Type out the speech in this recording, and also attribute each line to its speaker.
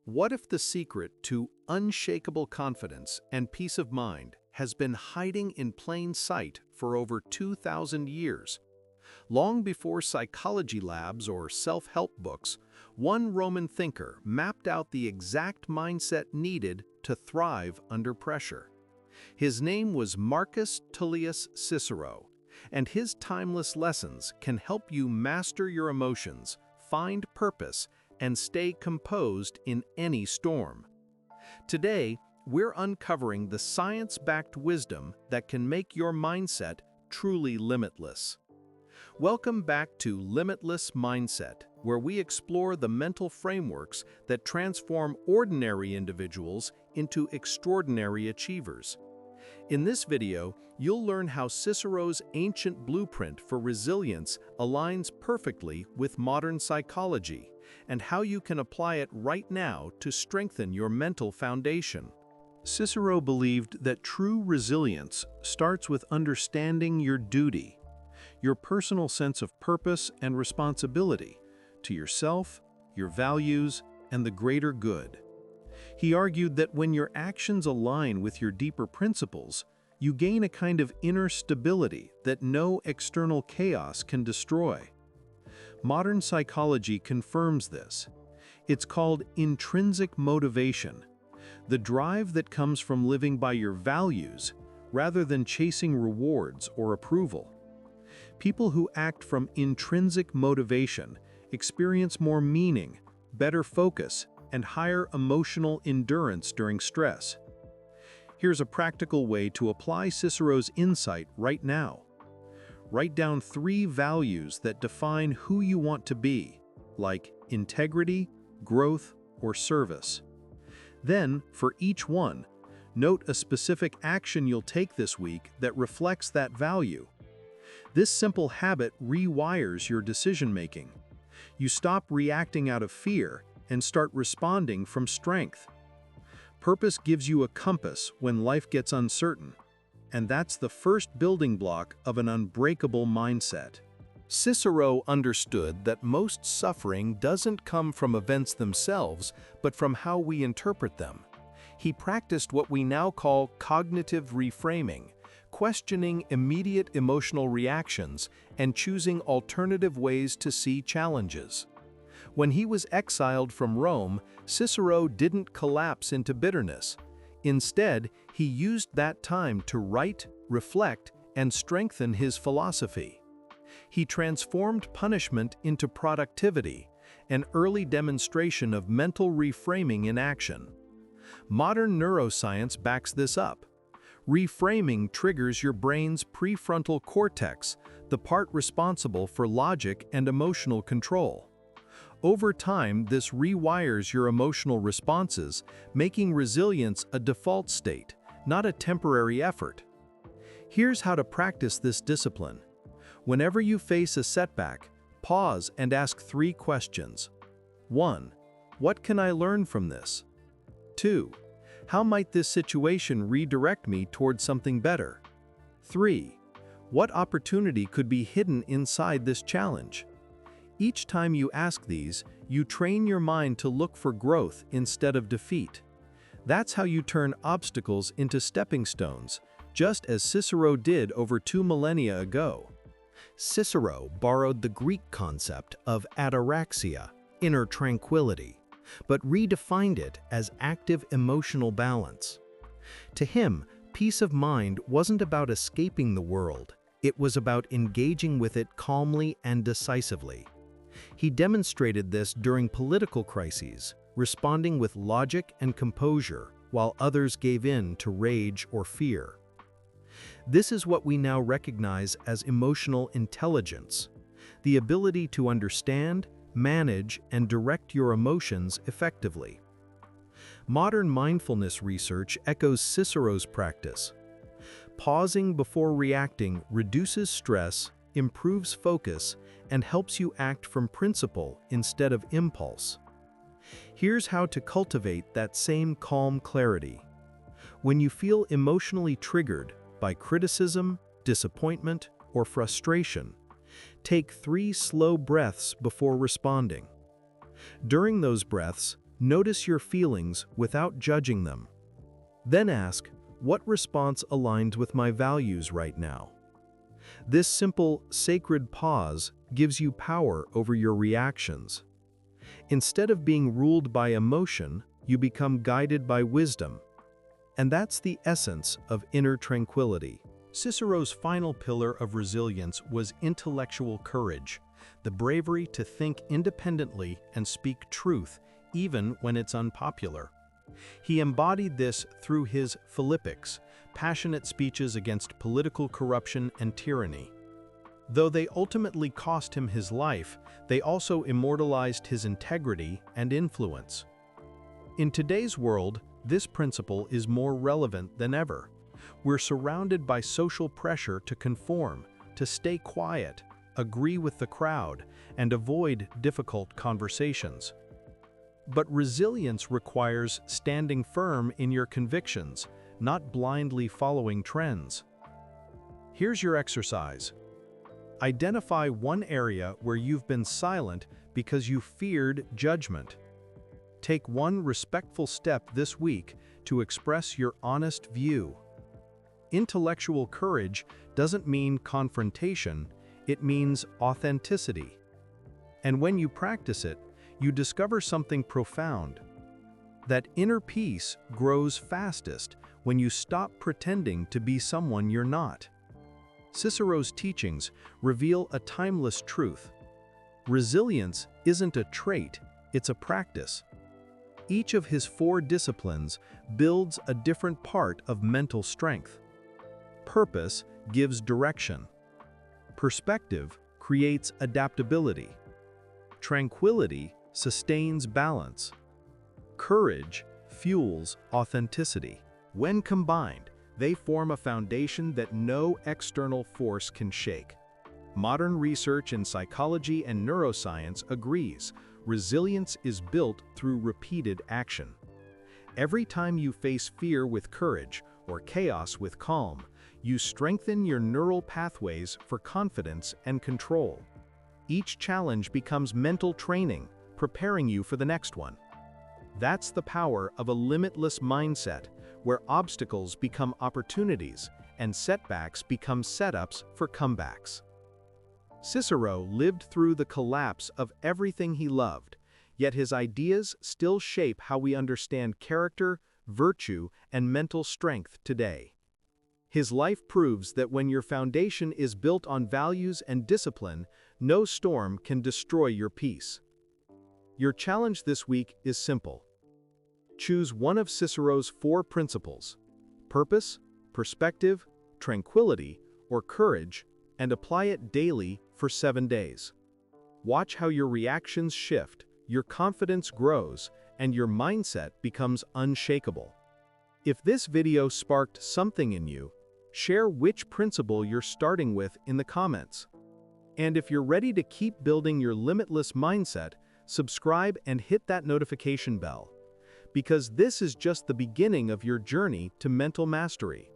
Speaker 1: What if the secret to unshakable confidence and peace of mind has been hiding in plain sight for over 2,000 years? Long before psychology labs or self-help books, one Roman thinker mapped out the exact mindset needed to thrive under pressure. His name was Marcus Tullius Cicero, and his timeless lessons can help you master your emotions, find purpose, and stay composed in any storm. Today, we're uncovering the science-backed wisdom that can make your mindset truly limitless. Welcome back to Limitless Mindset, where we explore the mental frameworks that transform ordinary individuals into extraordinary achievers. In this video, you'll learn how Cicero's ancient blueprint for resilience aligns perfectly with modern psychology, and how you can apply it right now to strengthen your mental foundation. Cicero believed that true resilience starts with understanding your duty, your personal sense of purpose and responsibility to yourself, your values, and the greater good. He argued that when your actions align with your deeper principles, you gain a kind of inner stability that no external chaos can destroy. Modern psychology confirms this. It's called intrinsic motivation, the drive that comes from living by your values rather than chasing rewards or approval. People who act from intrinsic motivation experience more meaning, better focus, and higher emotional endurance during stress. Here's a practical way to apply Cicero's insight right now. Write down 3 values that define who you want to be, like integrity, growth, or service. Then, for each one, note a specific action you'll take this week that reflects that value. This simple habit rewires your decision-making. You stop reacting out of fear and start responding from strength. Purpose gives you a compass when life gets uncertain, and that's the first building block of an unbreakable mindset. Cicero understood that most suffering doesn't come from events themselves, but from how we interpret them. He practiced what we now call cognitive reframing, questioning immediate emotional reactions and choosing alternative ways to see challenges. When he was exiled from Rome, Cicero didn't collapse into bitterness. Instead, he used that time to write, reflect, and strengthen his philosophy. He transformed punishment into productivity, an early demonstration of mental reframing in action. Modern neuroscience backs this up. Reframing triggers your brain's prefrontal cortex, the part responsible for logic and emotional control. Over time, this rewires your emotional responses, making resilience a default state, not a temporary effort. Here's how to practice this discipline. Whenever you face a setback, pause and ask 3 questions. 1. What can I learn from this? 2. How might this situation redirect me towards something better? 3. What opportunity could be hidden inside this challenge? Each time you ask these, you train your mind to look for growth instead of defeat. That's how you turn obstacles into stepping stones, just as Cicero did over 2 millennia ago. Cicero borrowed the Greek concept of ataraxia, inner tranquility, but redefined it as active emotional balance. To him, peace of mind wasn't about escaping the world, it was about engaging with it calmly and decisively. He demonstrated this during political crises, responding with logic and composure while others gave in to rage or fear. This is what we now recognize as emotional intelligence, the ability to understand, manage, and direct your emotions effectively. Modern mindfulness research echoes Cicero's practice. Pausing before reacting reduces stress, improves focus, and helps you act from principle instead of impulse. Here's how to cultivate that same calm clarity. When you feel emotionally triggered by criticism, disappointment, or frustration, take 3 slow breaths before responding. During those breaths, Notice your feelings without judging them. Then ask, what response aligns with my values right now? This simple, sacred pause gives you power over your reactions. Instead of being ruled by emotion, you become guided by wisdom. And that's the essence of inner tranquility. Cicero's final pillar of resilience was intellectual courage, the bravery to think independently and speak truth, even when it's unpopular. He embodied this through his philippics, passionate speeches against political corruption and tyranny. Though they ultimately cost him his life, they also immortalized his integrity and influence. In today's world, this principle is more relevant than ever. We're surrounded by social pressure to conform, to stay quiet, agree with the crowd, and avoid difficult conversations. But resilience requires standing firm in your convictions, not blindly following trends. Here's your exercise. Identify one area where you've been silent because you feared judgment. Take one respectful step this week to express your honest view. Intellectual courage doesn't mean confrontation, it means authenticity. And when you practice it, you discover something profound. That inner peace grows fastest when you stop pretending to be someone you're not. Cicero's teachings reveal a timeless truth. Resilience isn't a trait, it's a practice. Each of his 4 disciplines builds a different part of mental strength. Purpose gives direction. Perspective creates adaptability. Tranquility sustains balance. Courage fuels authenticity. When combined, they form a foundation that no external force can shake. Modern research in psychology and neuroscience agrees resilience is built through repeated action. Every time you face fear with courage or chaos with calm, you strengthen your neural pathways for confidence and control. Each challenge becomes mental training, preparing you for the next one. That's the power of a limitless mindset, where obstacles become opportunities and setbacks become setups for comebacks. Cicero lived through the collapse of everything he loved, yet his ideas still shape how we understand character, virtue, and mental strength today. His life proves that when your foundation is built on values and discipline, no storm can destroy your peace. Your challenge this week is simple. Choose one of Cicero's 4 principles: purpose, perspective, tranquility, or courage, and apply it daily for 7 days. Watch how your reactions shift, your confidence grows, and your mindset becomes unshakable. If this video sparked something in you, share which principle you're starting with in the comments. And if you're ready to keep building your limitless mindset, subscribe and hit that notification bell, because this is just the beginning of your journey to mental mastery.